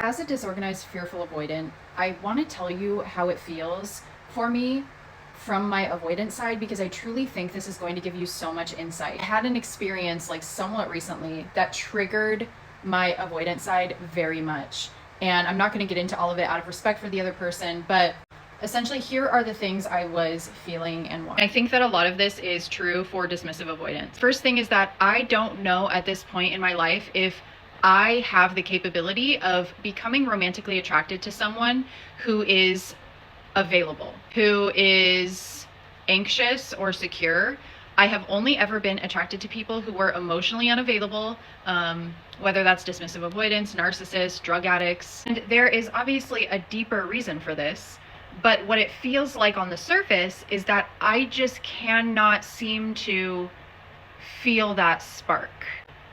As a disorganized, fearful avoidant, I want to tell you how it feels for me from my avoidant side because I truly think this is going to give you so much insight. I had an experience like somewhat recently that triggered my avoidant side very much. And I'm not going to get into all of it out of respect for the other person, but essentially here are the things I was feeling and why. I think that a lot of this is true for dismissive avoidance. First thing is that I don't know at this point in my life if I have the capability of becoming romantically attracted to someone who is available, who is anxious or secure. I have only ever been attracted to people who were emotionally unavailable, whether that's dismissive avoidance, narcissists, drug addicts. And there is obviously a deeper reason for this. But what it feels like on the surface is that I just cannot seem to feel that spark.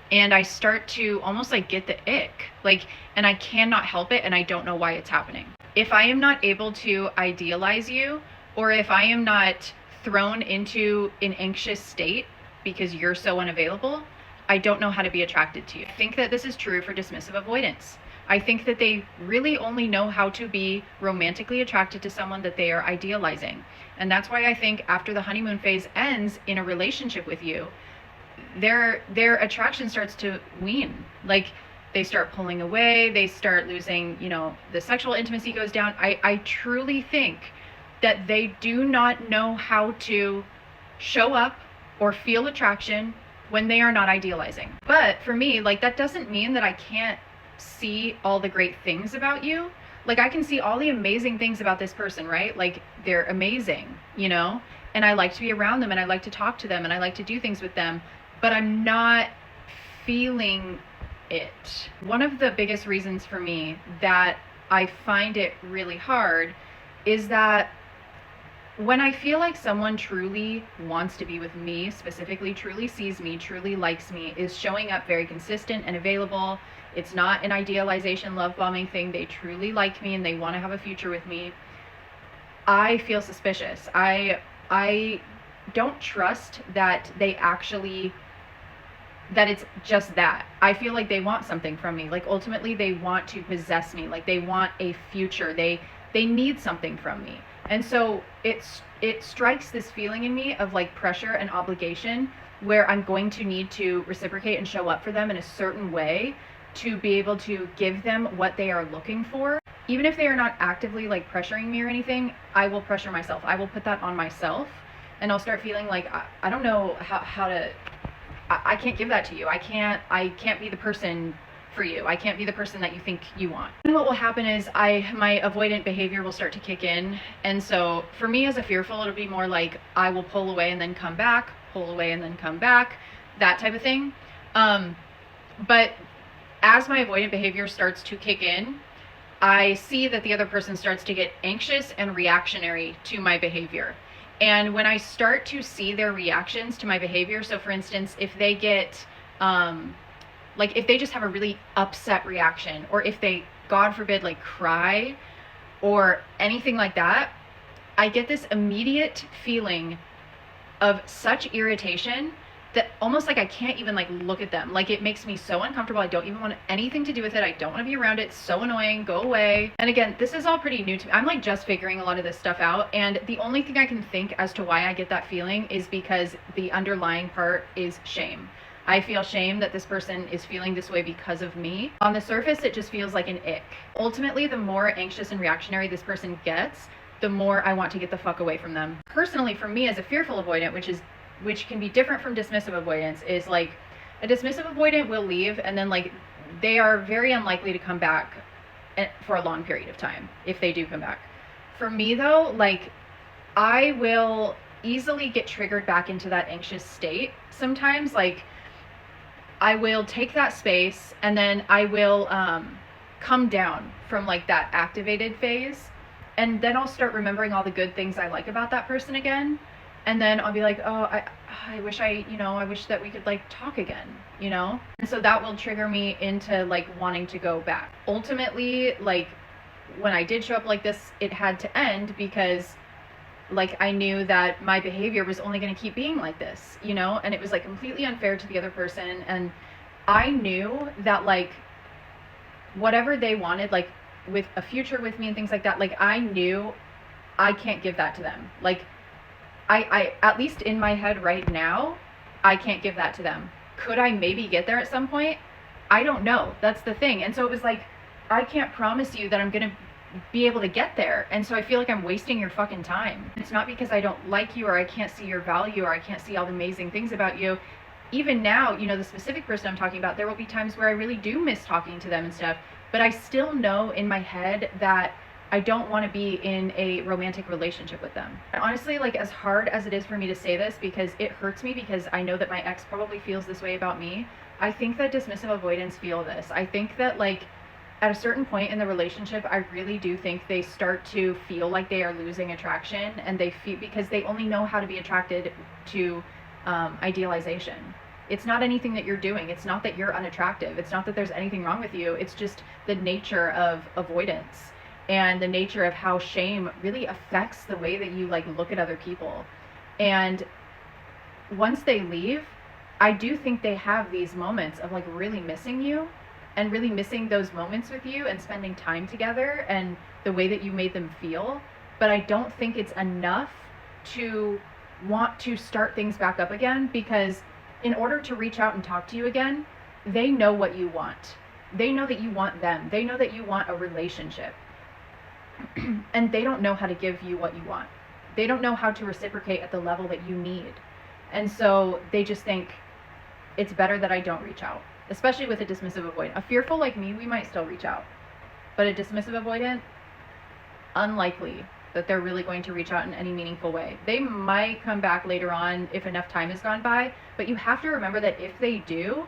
And I start to almost like get the ick, and I cannot help it and I don't know why it's happening. If I am not able to idealize you, or if I am not thrown into an anxious state because you're so unavailable, I don't know how to be attracted to you. I think that this is true for dismissive avoidance. I think that they really only know how to be romantically attracted to someone that they are idealizing. And that's why I think after the honeymoon phase ends in a relationship with you, their attraction starts to wane. Like they start pulling away, they start losing, the sexual intimacy goes down. I truly think that they do not know how to show up or feel attraction when they are not idealizing. But for me, that doesn't mean that I can't see all the great things about you. I can see all the amazing things about this person, right? They're amazing, and I like to be around them and I like to talk to them and I like to do things with them, but I'm not feeling it. One of the biggest reasons for me that I find it really hard is that when I feel like someone truly wants to be with me, specifically truly sees me, truly likes me, is showing up very consistent and available, it's not an idealization, love bombing thing, they truly like me and they want to have a future with me, I feel suspicious. I don't trust that that it's just that. I feel like they want something from me. Ultimately they want to possess me. They want a future. They need something from me. And so it strikes this feeling in me of pressure and obligation where I'm going to need to reciprocate and show up for them in a certain way to be able to give them what they are looking for. Even if they are not actively pressuring me or anything, I will pressure myself. I will put that on myself and I'll start feeling I don't know how to, I can't give that to you. I can't be the person for you. I can't be the person that you think you want. And what will happen is my avoidant behavior will start to kick in. And so for me as a fearful, it'll be more I will pull away and then come back, pull away and then come back, that type of thing. But as my avoidant behavior starts to kick in, I see that the other person starts to get anxious and reactionary to my behavior. And when I start to see their reactions to my behavior, so for instance, if they get, if they just have a really upset reaction, or if they, God forbid, cry or anything like that, I get this immediate feeling of such irritation that almost I can't even look at them. It makes me so uncomfortable. I don't even want anything to do with it. I don't want to be around it. It's so annoying. Go away. And again, this is all pretty new to me. I'm just figuring a lot of this stuff out. And the only thing I can think as to why I get that feeling is because the underlying part is shame. I feel shame that this person is feeling this way because of me. On the surface, it just feels like an ick. Ultimately, the more anxious and reactionary this person gets, the more I want to get the fuck away from them. Personally, for me as a fearful avoidant, which can be different from dismissive avoidance, is a dismissive avoidant will leave and then they are very unlikely to come back for a long period of time if they do come back. For me though, I will easily get triggered back into that anxious state. Sometimes I will take that space and then I will come down from that activated phase, and then I'll start remembering all the good things I like about that person again. And then I'll be I wish I wish that we could talk again, And so that will trigger me into wanting to go back. Ultimately, when I did show up like this, it had to end because I knew that my behavior was only going to keep being like this, and it was completely unfair to the other person. And I knew that whatever they wanted, like with a future with me and things like that, like I knew I can't give that to them. Like I at least in my head right now, I can't give that to them. Could I maybe get there at some point? I don't know. That's the thing. And so it was like, I can't promise you that I'm going to be able to get there. And so I feel like I'm wasting your fucking time. It's not because I don't like you or I can't see your value or I can't see all the amazing things about you. Even now, you know, the specific person I'm talking about, there will be times where I really do miss talking to them and stuff. But I still know in my head that I don't want to be in a romantic relationship with them. And honestly, like as hard as it is for me to say this, because it hurts me because I know that my ex probably feels this way about me, I think that dismissive avoidants feel this. I think that like at a certain point in the relationship, I really do think they start to feel like they are losing attraction, and they feel because they only know how to be attracted to idealization. It's not anything that you're doing. It's not that you're unattractive. It's not that there's anything wrong with you. It's just the nature of avoidance and the nature of how shame really affects the way that you like look at other people. And once they leave, I do think they have these moments of like really missing you and really missing those moments with you and spending time together and the way that you made them feel. But I don't think it's enough to want to start things back up again, because in order to reach out and talk to you again, they know what you want. They know that you want them. They know that you want a relationship. And they don't know how to give you what you want. They don't know how to reciprocate at the level that you need. And so they just think it's better that I don't reach out, especially with a dismissive avoidant. A fearful like me, we might still reach out. But a dismissive avoidant, unlikely that they're really going to reach out in any meaningful way. They might come back later on if enough time has gone by, but you have to remember that if they do,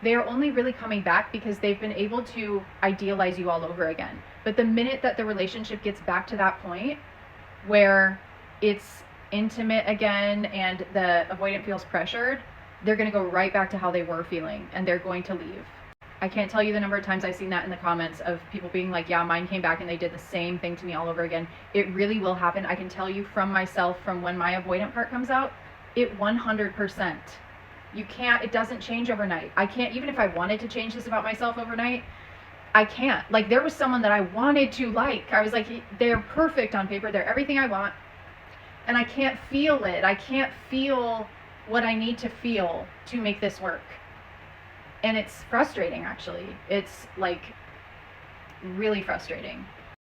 they are only really coming back because they've been able to idealize you all over again. But the minute that the relationship gets back to that point where it's intimate again and the avoidant feels pressured, they're going to go right back to how they were feeling, and they're going to leave. I can't tell you the number of times I've seen that in the comments of people being like, yeah, mine came back and they did the same thing to me all over again. It really will happen. I can tell you from myself, from when my avoidant part comes out, it 100%. You can't, it doesn't change overnight. I can't, even if I wanted to change this about myself overnight, I can't. Like, there was someone that I wanted to like. I was like, they're perfect on paper. They're everything I want. And I can't feel it. I can't feel what I need to feel to make this work. And it's frustrating, actually. It's like really frustrating.